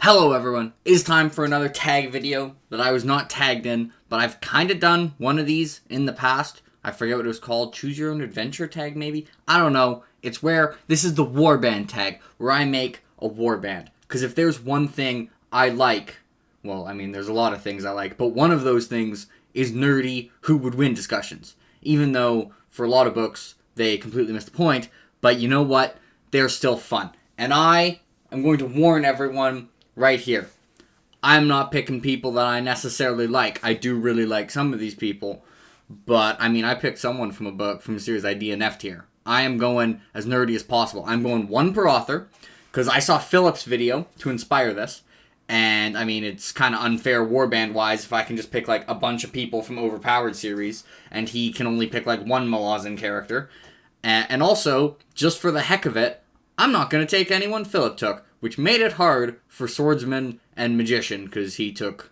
Hello everyone, it is time for another tag video that I was not tagged in, but I've kind of done one of these in the past. I forget what it was called, choose your own adventure tag maybe? I don't know. It's where, this is the Warband tag, where I make a warband. Because if there's one thing I like, well, I mean there's a lot of things I like, but one of those things is nerdy who would win discussions. Even though, for a lot of books, they completely miss the point, but you know what? They're still fun. And I am going to warn everyone right here. I'm not picking people that I necessarily like. I do really like some of these people, but I mean, I picked someone from a book, from a series I DNF'd here. I am going as nerdy as possible. I'm going one per author, because I saw Philip's video to inspire this, and I mean, it's kind of unfair warband-wise if I can just pick like a bunch of people from Overpowered series, and he can only pick like one Malazan character. And also, just for the heck of it, I'm not going to take anyone Philip took, which made it hard for Swordsman and Magician, because he took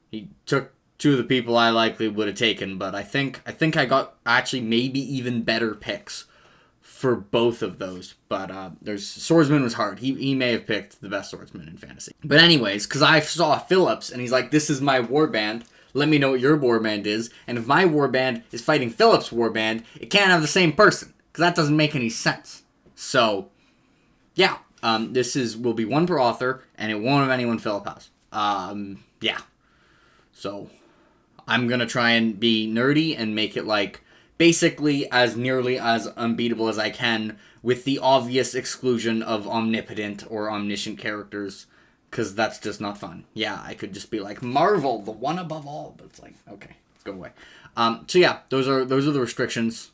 two of the people I likely would have taken, but I think I got actually maybe even better picks for both of those. But Swordsman was hard. He may have picked the best swordsman in fantasy. But anyways, because I saw Philip's, and he's like, this is my warband, let me know what your warband is, and if my warband is fighting Philip's warband, it can't have the same person, because that doesn't make any sense. So, yeah. This will be one per author, and it won't have anyone Philip has. Yeah. So, I'm gonna try and be nerdy and make it, like, basically as nearly as unbeatable as I can, with the obvious exclusion of omnipotent or omniscient characters, because that's just not fun. Yeah, I could just be like, Marvel, the one above all, but it's like, okay, let's go away. So yeah, those are the restrictions.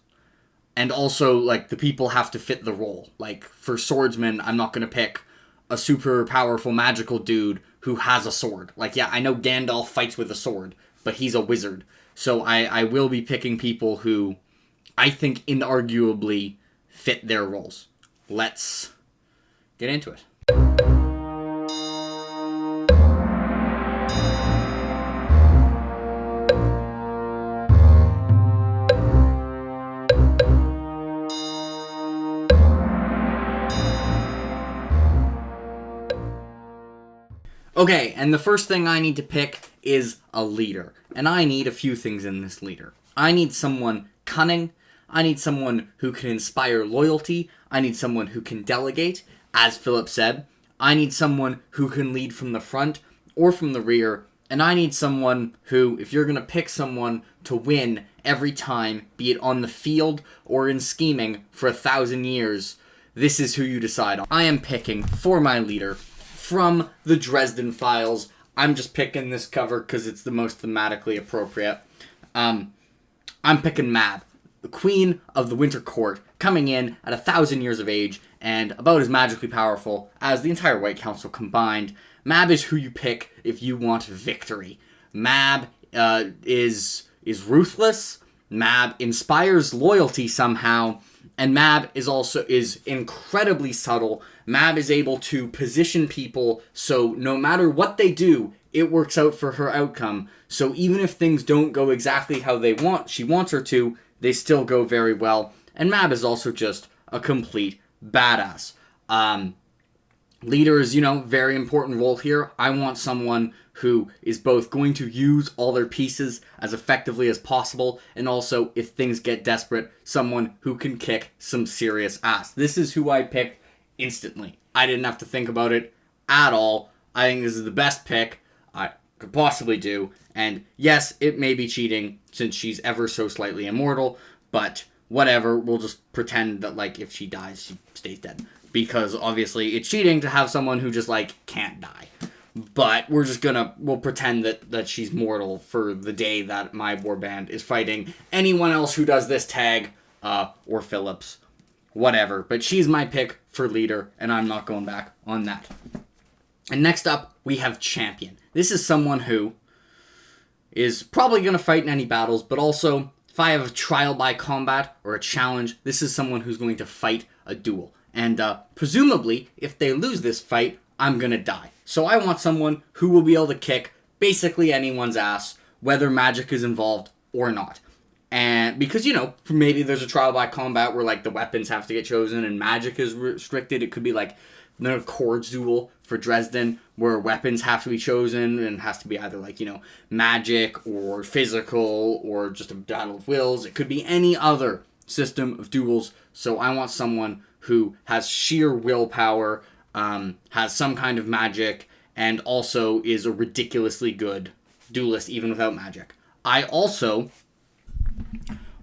And also, like, the people have to fit the role. Like, for Swordsman, I'm not going to pick a super powerful magical dude who has a sword. Like, yeah, I know Gandalf fights with a sword, but he's a wizard. So I will be picking people who I think inarguably fit their roles. Let's get into it. Okay, and the first thing I need to pick is a leader. And I need a few things in this leader. I need someone cunning. I need someone who can inspire loyalty. I need someone who can delegate, as Philip said. I need someone who can lead from the front or from the rear. And I need someone who, if you're going to pick someone to win every time, be it on the field or in scheming for 1,000 years, this is who you decide on. I am picking, for my leader, from the Dresden Files. I'm just picking this cover because it's the most thematically appropriate. I'm picking Mab, the Queen of the Winter Court, coming in at 1,000 years of age and about as magically powerful as the entire White Council combined. Mab is who you pick if you want victory. Mab is ruthless. Mab inspires loyalty somehow. And Mab is incredibly subtle. Mab is able to position people so no matter what they do, it works out for her outcome. So even if things don't go exactly how she wants her to, they still go very well. And Mab is also just a complete badass. Leader is, very important role here. I want someone who is both going to use all their pieces as effectively as possible, and also, if things get desperate, someone who can kick some serious ass. This is who I picked instantly. I didn't have to think about it at all. I think this is the best pick I could possibly do, and yes, it may be cheating, since she's ever so slightly immortal, but whatever, we'll just pretend that, like, if she dies, she stays dead. Because, obviously, it's cheating to have someone who just, like, can't die. But we'll pretend that she's mortal for the day that my warband is fighting anyone else who does this tag, or Phillips, whatever. But she's my pick for leader, and I'm not going back on that. And next up, we have Champion. This is someone who is probably going to fight in any battles, but also, if I have a trial by combat or a challenge, this is someone who's going to fight a duel. And presumably, if they lose this fight, I'm going to die. So I want someone who will be able to kick basically anyone's ass, whether magic is involved or not. And because, maybe there's a trial by combat where, like, the weapons have to get chosen and magic is restricted. It could be, like, then a chords duel for Dresden, where weapons have to be chosen, and it has to be either like, magic or physical or just a battle of wills. It could be any other system of duels. So I want someone who has sheer willpower, has some kind of magic, and also is a ridiculously good duelist even without magic. I also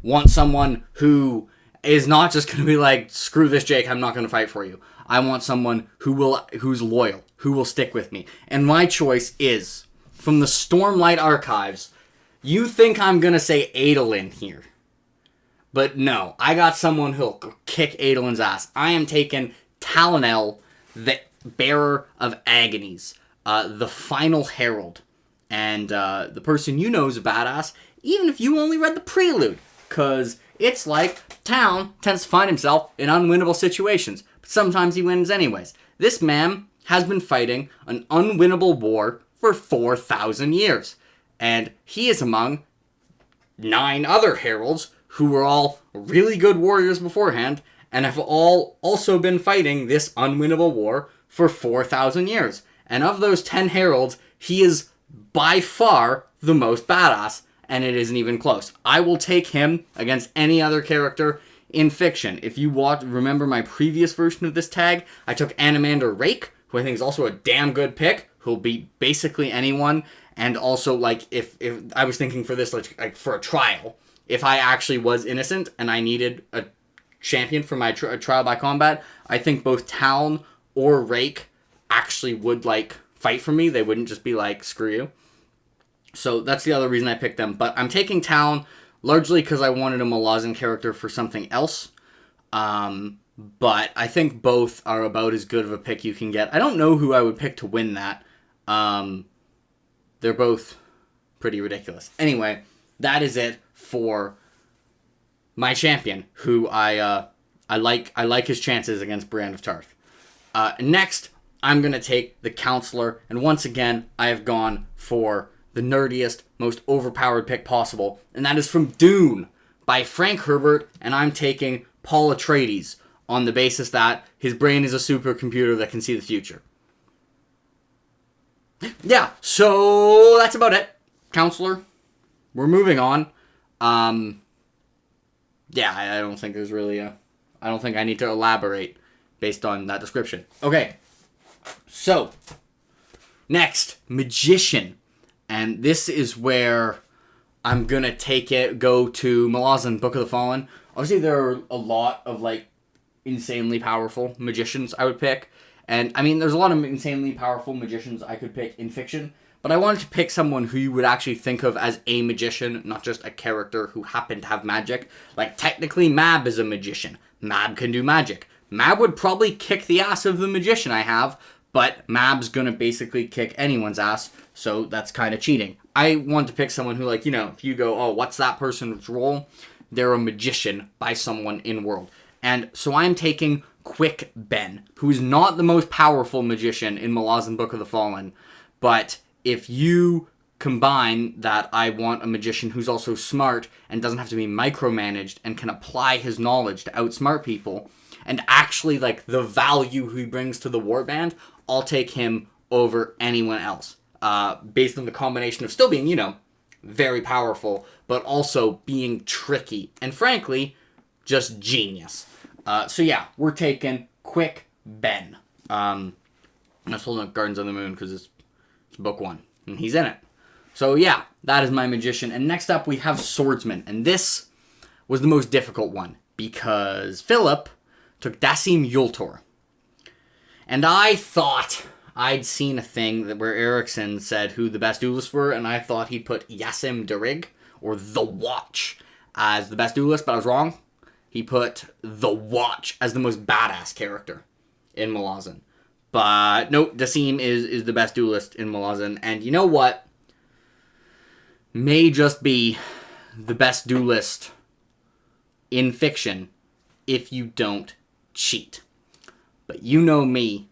want someone who is not just going to be like, screw this, Jake, I'm not going to fight for you. I want someone who's loyal, who will stick with me. And my choice is, from the Stormlight Archives, you think I'm going to say Adolin here. But no, I got someone who'll kick Adolin's ass. I am taking Talonel, the Bearer of Agonies, the Final Herald. And the person you know is a badass, even if you only read the prelude. Because it's like Talon tends to find himself in unwinnable situations. But sometimes he wins anyways. This man has been fighting an unwinnable war for 4,000 years. And he is among 9 other heralds who were all really good warriors beforehand and have all also been fighting this unwinnable war for 4,000 years. And of those 10 heralds, he is by far the most badass, and it isn't even close. I will take him against any other character in fiction. If you remember my previous version of this tag, I took Animander Rake, who I think is also a damn good pick, who'll beat basically anyone. And also, like, if I was thinking for this, like for a trial, if I actually was innocent and I needed a champion for my trial by combat, I think both Talon or Rake actually would, like, fight for me. They wouldn't just be like, screw you. So that's the other reason I picked them. But I'm taking Talon largely because I wanted a Malazan character for something else. But I think both are about as good of a pick you can get. I don't know who I would pick to win that. They're both pretty ridiculous. Anyway, that is it for my champion, who I like his chances against Brand of Tarth. Next, I'm going to take the Councilor, and once again, I have gone for the nerdiest, most overpowered pick possible, and that is from Dune by Frank Herbert, and I'm taking Paul Atreides on the basis that his brain is a supercomputer that can see the future. Yeah, so that's about it. Councilor, we're moving on. Yeah, I don't think there's really I don't think I need to elaborate based on that description. Okay, so next, Magician. And this is where I'm going to go to Malazan, Book of the Fallen. Obviously, there are a lot of, like, insanely powerful magicians I would pick. And, I mean, there's a lot of insanely powerful magicians I could pick in fiction. But I wanted to pick someone who you would actually think of as a magician, not just a character who happened to have magic. Like, technically, Mab is a magician. Mab can do magic. Mab would probably kick the ass of the magician I have, but Mab's gonna basically kick anyone's ass, so that's kind of cheating. I want to pick someone who, like, if you go, oh, what's that person's role? They're a magician by someone in world. And so I'm taking Quick Ben, who is not the most powerful magician in Malazan Book of the Fallen, but if you combine that I want a magician who's also smart and doesn't have to be micromanaged and can apply his knowledge to outsmart people, and actually, like, the value he brings to the Warband, I'll take him over anyone else. Based on the combination of still being, very powerful, but also being tricky. And frankly, just genius. So yeah, we're taking Quick Ben. I'm just holding up Gardens of the Moon because it's book 1. And he's in it. So yeah, that is my magician. And next up we have Swordsman. And this was the most difficult one because Philip took Dasim Yultor. And I thought I'd seen a thing where Erickson said who the best duelists were, and I thought he'd put Yasim Darig, or The Watch, as the best duelist, but I was wrong. He put The Watch as the most badass character in Malazan. But nope, Dasim is the best duelist in Malazan, and you know what? May just be the best duelist in fiction if you don't cheat. But you know me,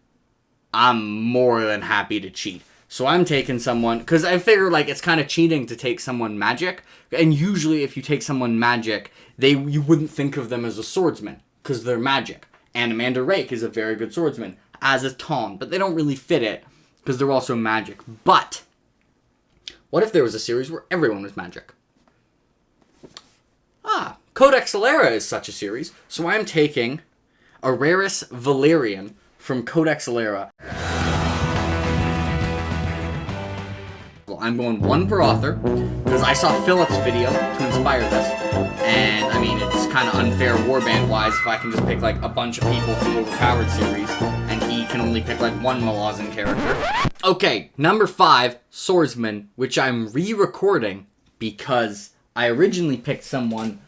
I'm more than happy to cheat. So I'm taking someone, because I figure, like, it's kind of cheating to take someone magic. And usually if you take someone magic, you wouldn't think of them as a swordsman, because they're magic. And Amanda Rake is a very good swordsman. as a taunt, but they don't really fit it because they're also magic. But what if there was a series where everyone was magic? Codex Alera is such a series, so I'm taking Araris Valerian from Codex Alera. Well, I'm going one per author, because I saw Philip's video to inspire this, and I mean, it's kind of unfair Warband-wise if I can just pick like a bunch of people from the Overpowered series, and he can only pick like one Malazan character. Okay, number 5, Swordsman, which I'm re-recording because I originally picked someone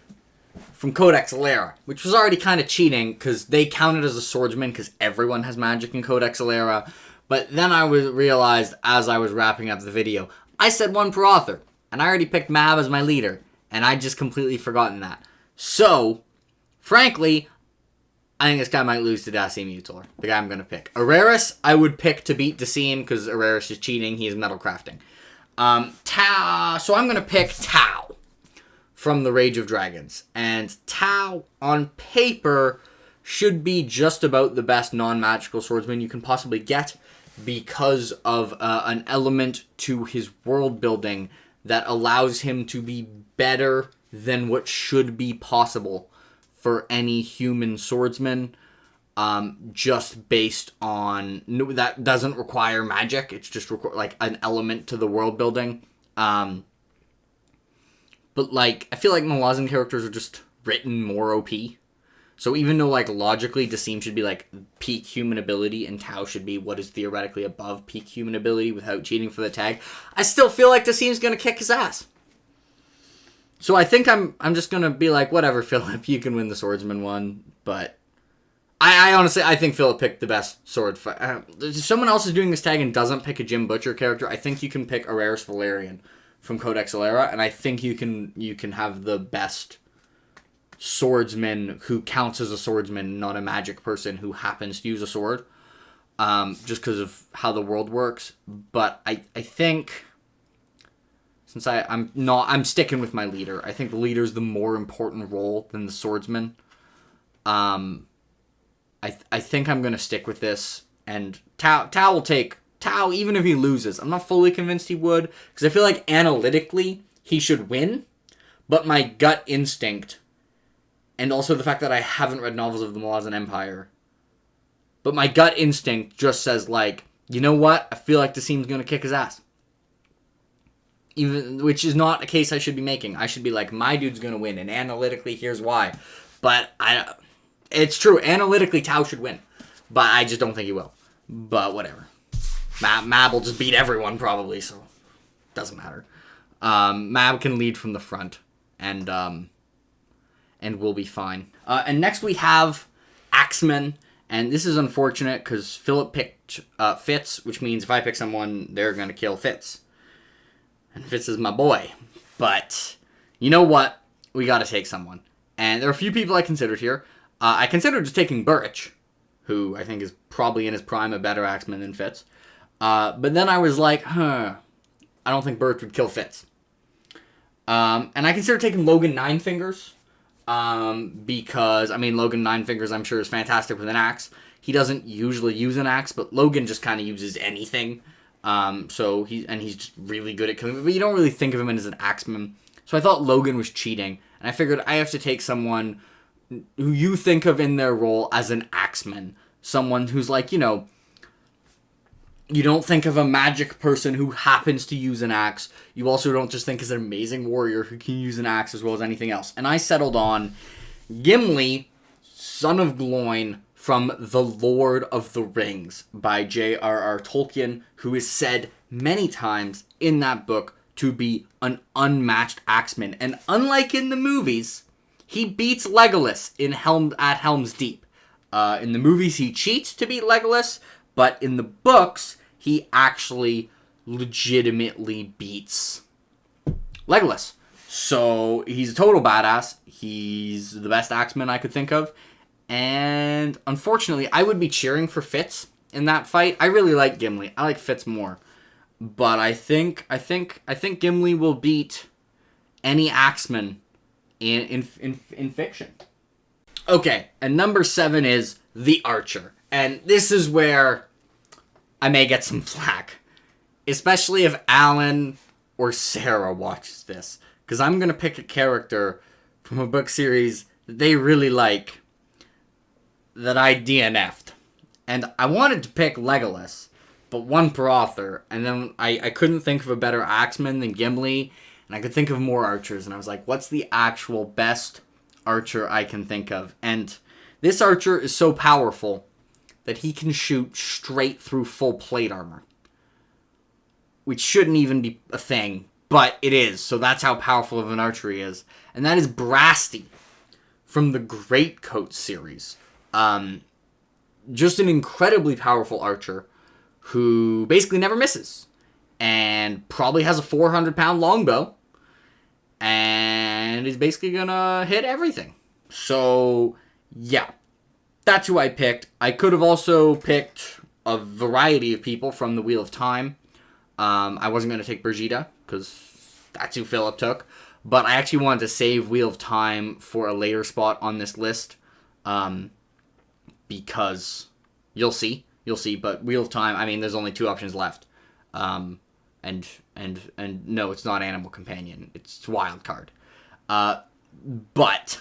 from Codex Alera, which was already kind of cheating because they counted as a swordsman because everyone has magic in Codex Alera. But then I realized as I was wrapping up the video, I said one per author, and I already picked Mab as my leader, and I just completely forgotten that. So, frankly, I think this guy might lose to Dacian Mutilor, the guy I'm going to pick. Araris, I would pick to beat Dacian because Araris is cheating. He is metal crafting. Tau, so I'm going to pick Tau from the Rage of Dragons. And Tau, on paper, should be just about the best non-magical swordsman you can possibly get because of an element to his world building that allows him to be better than what should be possible for any human swordsman, just based on... that doesn't require magic, it's just like an element to the world building. But, like, I feel like Malazan characters are just written more OP. So even though, like, logically Dacian should be, like, peak human ability and Tau should be what is theoretically above peak human ability without cheating for the tag, I still feel like Dacian's gonna kick his ass. So I think I'm just gonna be like, whatever, Philip, you can win the swordsman one. But I honestly, I think Philip picked the best sword fight. If someone else is doing this tag and doesn't pick a Jim Butcher character, I think you can pick Araris Valerian from Codex Alera, and I think you can have the best swordsman who counts as a swordsman, not a magic person who happens to use a sword, just because of how the world works. But I think, since I'm sticking with my leader. I think the leader's the more important role than the swordsman. I think I'm gonna stick with this, and Tau will take Tau, even if he loses. I'm not fully convinced he would, because I feel like analytically he should win, but my gut instinct, and also the fact that I haven't read novels of the Malazan Empire, but my gut instinct just says, like, you know what? I feel like Dacian's going to kick his ass. Which is not a case I should be making. I should be like, my dude's going to win, and analytically, here's why. But it's true. Analytically, Tau should win, but I just don't think he will. But whatever. Mab will just beat everyone, probably, so doesn't matter. Mab can lead from the front, and we'll be fine. And next we have Axeman, and this is unfortunate, because Philip picked Fitz, which means if I pick someone, they're going to kill Fitz. And Fitz is my boy. But, you know what? We got to take someone. And there are a few people I considered here. I considered just taking Burrich, who I think is probably in his prime a better Axeman than Fitz. But then I was like, I don't think Burrich would kill Fitz. And I considered taking Logan Ninefingers, because, I mean, Logan Ninefingers I'm sure is fantastic with an axe. He doesn't usually use an axe, but Logan just kind of uses anything. So he's just really good at killing, but you don't really think of him as an axeman. So I thought Logan was cheating, and I figured I have to take someone who you think of in their role as an axeman. Someone who's like, you know, you don't think of a magic person who happens to use an axe. You also don't just think as an amazing warrior who can use an axe as well as anything else. And I settled on Gimli, son of Gloin, from The Lord of the Rings by J.R.R. Tolkien, who is said many times in that book to be an unmatched axeman. And unlike in the movies, he beats Legolas at Helm's Deep. In the movies, he cheats to beat Legolas, but in the books, he actually legitimately beats Legolas. So he's a total badass. He's the best axeman I could think of. And unfortunately, I would be cheering for Fitz in that fight. I really like Gimli. I like Fitz more. But I think Gimli will beat any axeman in fiction. Okay, and number 7 is The Archer. And this is where I may get some flack. Especially if Alan or Sarah watches this. Because I'm going to pick a character from a book series that they really like that I DNF'd. And I wanted to pick Legolas, but one per author. And then I couldn't think of a better Axeman than Gimli. And I could think of more archers. And I was like, what's the actual best archer I can think of? And this archer is so powerful that he can shoot straight through full plate armor. Which shouldn't even be a thing, but it is. So that's how powerful of an archer he is. And that is Brasty from the Greatcoat series. Just an incredibly powerful archer who basically never misses. And probably has a 400-pound longbow. And is basically gonna hit everything. So, yeah. That's who I picked. I could have also picked a variety of people from the Wheel of Time. I wasn't going to take Brigitte, because that's who Philip took. But I actually wanted to save Wheel of Time for a later spot on this list. Because you'll see. But Wheel of Time, I mean, there's only 2 options left. And no, it's not Animal Companion. It's Wildcard. But,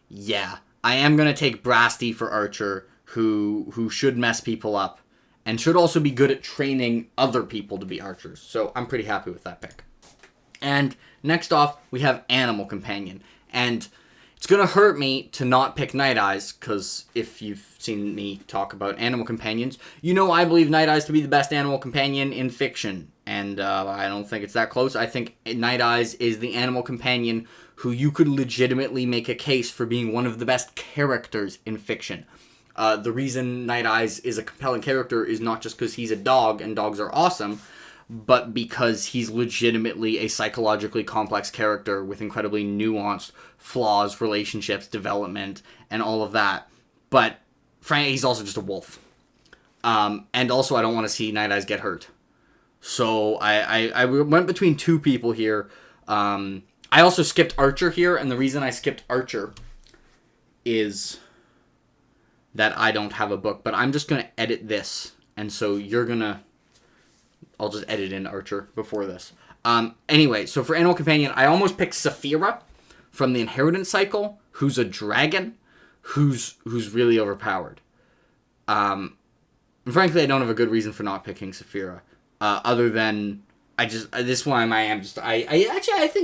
yeah. I am going to take Brasty for Archer, who should mess people up. And should also be good at training other people to be archers. So I'm pretty happy with that pick. And next off, we have Animal Companion. And it's going to hurt me to not pick Night Eyes, because if you've seen me talk about Animal Companions, you know I believe Night Eyes to be the best animal companion in fiction. And I don't think it's that close. I think Night Eyes is the animal companion who you could legitimately make a case for being one of the best characters in fiction. The reason Night Eyes is a compelling character is not just because he's a dog, and dogs are awesome, but because he's legitimately a psychologically complex character with incredibly nuanced flaws, relationships, development, and all of that. But, frankly, he's also just a wolf. And also, I don't want to see Night Eyes get hurt. So, I went between 2 people here. I also skipped Archer here, and the reason I skipped Archer is that I don't have a book, but I'm just going to edit this, and so you're going to... I'll just edit in Archer before this. Anyway, so for Animal Companion, I almost picked Saphira from the Inheritance Cycle, who's a dragon, who's really overpowered. Frankly, I don't have a good reason for not picking Saphira, other than... I think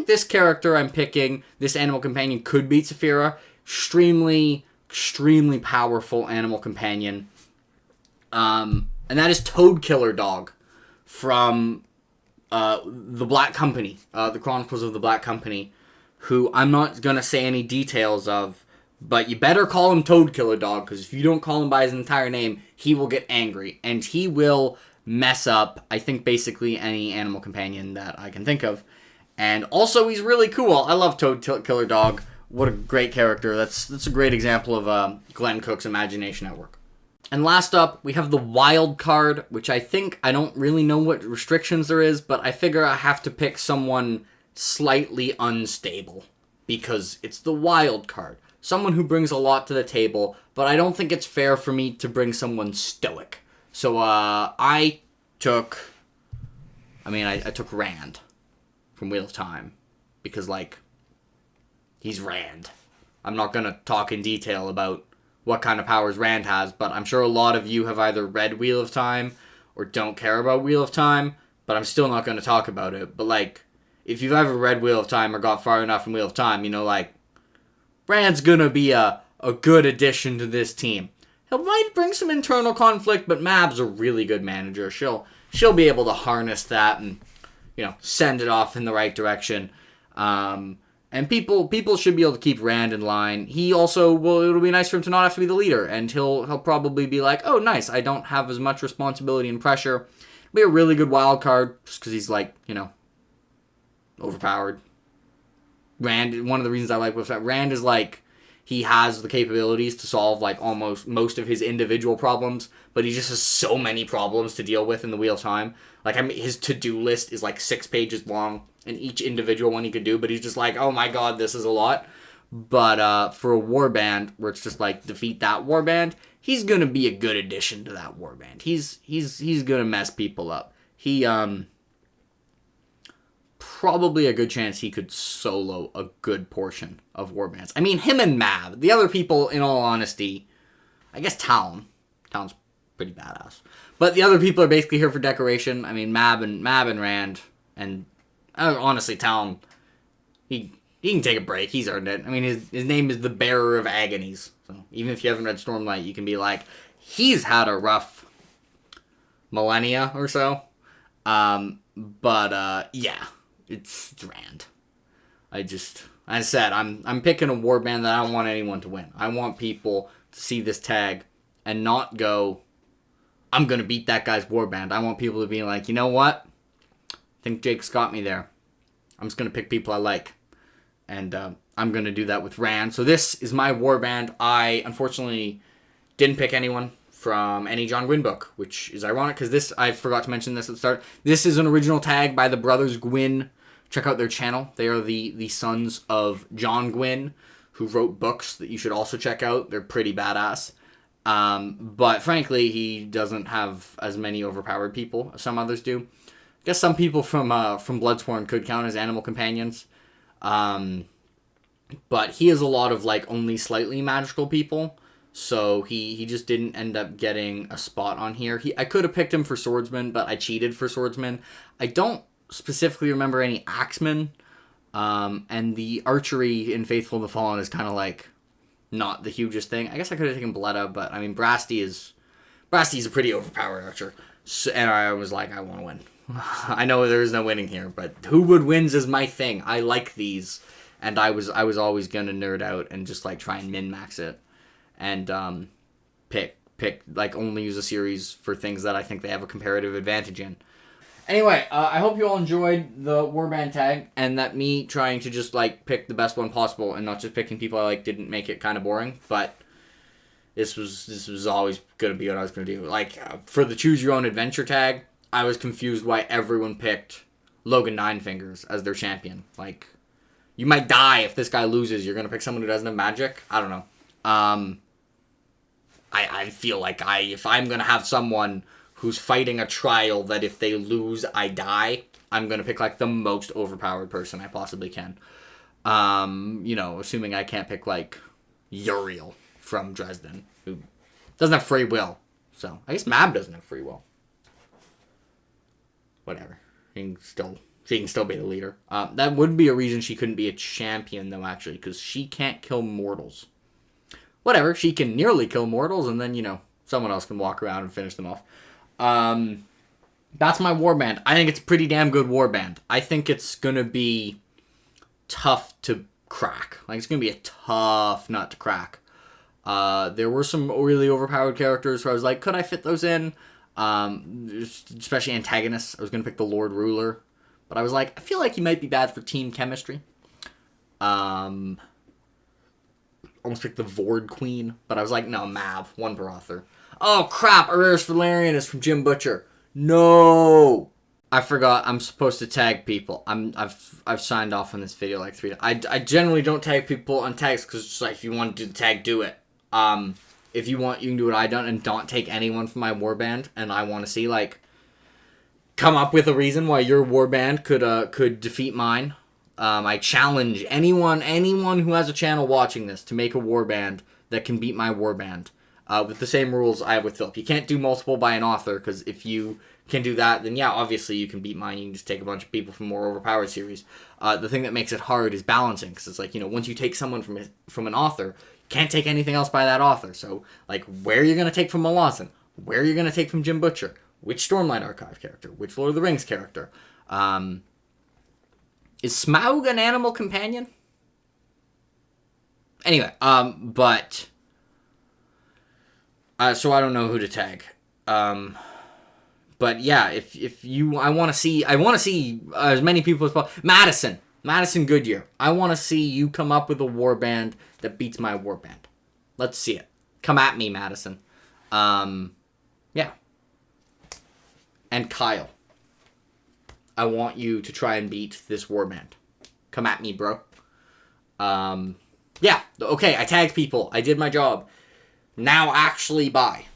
this character I'm picking, this Animal Companion, could beat Saphira. Extremely powerful animal companion. And that is Toad Killer Dog from the Black Company, the Chronicles of the Black Company, who I'm not going to say any details of, but you better call him Toad Killer Dog, because if you don't call him by his entire name, he will get angry, and he will mess up, I think, basically any animal companion that I can think of. And also, he's really cool. I love Toad Killer Dog. What a great character. That's a great example of Glenn Cook's imagination at work. And last up, we have the Wildcard, which I don't really know what restrictions there is, but I figure I have to pick someone slightly unstable, because it's the Wildcard. Someone who brings a lot to the table, but I don't think it's fair for me to bring someone stoic. So I took Rand from Wheel of Time, because, he's Rand. I'm not going to talk in detail about what kind of powers Rand has, but I'm sure a lot of you have either read Wheel of Time or don't care about Wheel of Time, but I'm still not going to talk about it. But, if you've ever read Wheel of Time or got far enough in Wheel of Time, Rand's going to be a good addition to this team. He might bring some internal conflict, but Mab's a really good manager. She'll be able to harness that and, send it off in the right direction. And people should be able to keep Rand in line. He also it'll be nice for him to not have to be the leader, and he'll probably be like, oh, nice, I don't have as much responsibility and pressure. He'll be a really good wild card, just because he's overpowered. Rand, one of the reasons I like Rand is he has the capabilities to solve almost most of his individual problems, but he just has so many problems to deal with in the Wheel of Time. His to-do list is 6 pages long, and each individual one he could do, but he's just oh my god, this is a lot. But for a warband, where it's just defeat that warband, he's gonna be a good addition to that warband. He's gonna mess people up. He probably a good chance he could solo a good portion of warbands. I mean, him and Mab. The other people, in all honesty, I guess Town's pretty badass. But the other people are basically here for decoration. I mean, Mab and Rand, and honestly, Town, he can take a break. He's earned it. I mean, his name is the Bearer of Agonies. So even if you haven't read Stormlight, you can be like, he's had a rough millennia or so. Yeah, it's Rand. I said, I'm picking a warband that I don't want anyone to win. I want people to see this tag and not go, I'm going to beat that guy's warband. I want people to be like, you know what? I think Jake's got me there. I'm just going to pick people I like. And I'm going to do that with Rand. So this is my warband. I, unfortunately, didn't pick anyone from any John Gwynn book, which is ironic because this, I forgot to mention this at the start. This is an original tag by the brothers Gwynn. Check out their channel. They are the sons of John Gwynn, who wrote books that you should also check out. They're pretty badass. But frankly, he doesn't have as many overpowered people as some others do. I guess some people from Bloodsworn could count as animal companions. But he has a lot of like only slightly magical people. So he just didn't end up getting a spot on here. I could have picked him for Swordsman, but I cheated for Swordsman. I don't specifically remember any Axeman. And the archery in Faithful the Fallen is kind of like not the hugest thing. I guess I could have taken Bletta, but I mean Brasty's a pretty overpowered archer. So, and I was like, I want to win. I know there is no winning here, but who would wins is my thing. I like these, and I was always gonna nerd out and just like try and min-max it, and pick like only use a series for things that I think they have a comparative advantage in. Anyway, I hope you all enjoyed the warband tag, and that me trying to just like pick the best one possible and not just picking people I like didn't make it kind of boring, but this was always gonna be what I was gonna do. Like for the choose your own adventure tag, I was confused why everyone picked Logan Ninefingers as their champion. Like, you might die if this guy loses. You're gonna pick someone who doesn't have magic. I don't know. I feel like if I'm gonna have someone who's fighting a trial that if they lose, I die, I'm going to pick, like, the most overpowered person I possibly can. Assuming I can't pick, like, Uriel from Dresden, who doesn't have free will. So, I guess Mab doesn't have free will. Whatever. She can still be the leader. That would be a reason she couldn't be a champion, though, actually, because she can't kill mortals. Whatever, she can nearly kill mortals, and then, someone else can walk around and finish them off. That's my warband. I think it's a pretty damn good warband. I think it's gonna be tough to crack. Like, it's gonna be a tough nut to crack. There were some really overpowered characters where I was like, could I fit those in? Especially antagonists. I was gonna pick the Lord Ruler, but I was like, I feel like he might be bad for team chemistry. Almost picked the Vord Queen, but I was like, no, Mab, one per author. Oh, crap, Aurelius Valerian is from Jim Butcher. No! I forgot, I'm supposed to tag people. I've signed off on this video like 3 times. I generally don't tag people on tags, because it's like, if you want to do the tag, do it. If you want, you can do what I done, and don't take anyone from my warband, and I want to see, like, come up with a reason why your warband could defeat mine. I challenge anyone who has a channel watching this to make a warband that can beat my warband. With the same rules I have with Philip. You can't do multiple by an author, because if you can do that, then yeah, obviously you can beat mine. You can just take a bunch of people from more overpowered series. The thing that makes it hard is balancing, because it's like, once you take someone from an author, you can't take anything else by that author. So, like, where are you going to take from Malazan? Where are you going to take from Jim Butcher? Which Stormlight Archive character? Which Lord of the Rings character? Is Smaug an animal companion? Anyway, so I don't know who to tag. But yeah, if you, I want to see as many people as possible. Madison Goodyear. I want to see you come up with a warband that beats my warband. Let's see it. Come at me, Madison. Yeah. And Kyle. I want you to try and beat this warband. Come at me, bro. Yeah. Okay, I tagged people. I did my job. Now actually buy.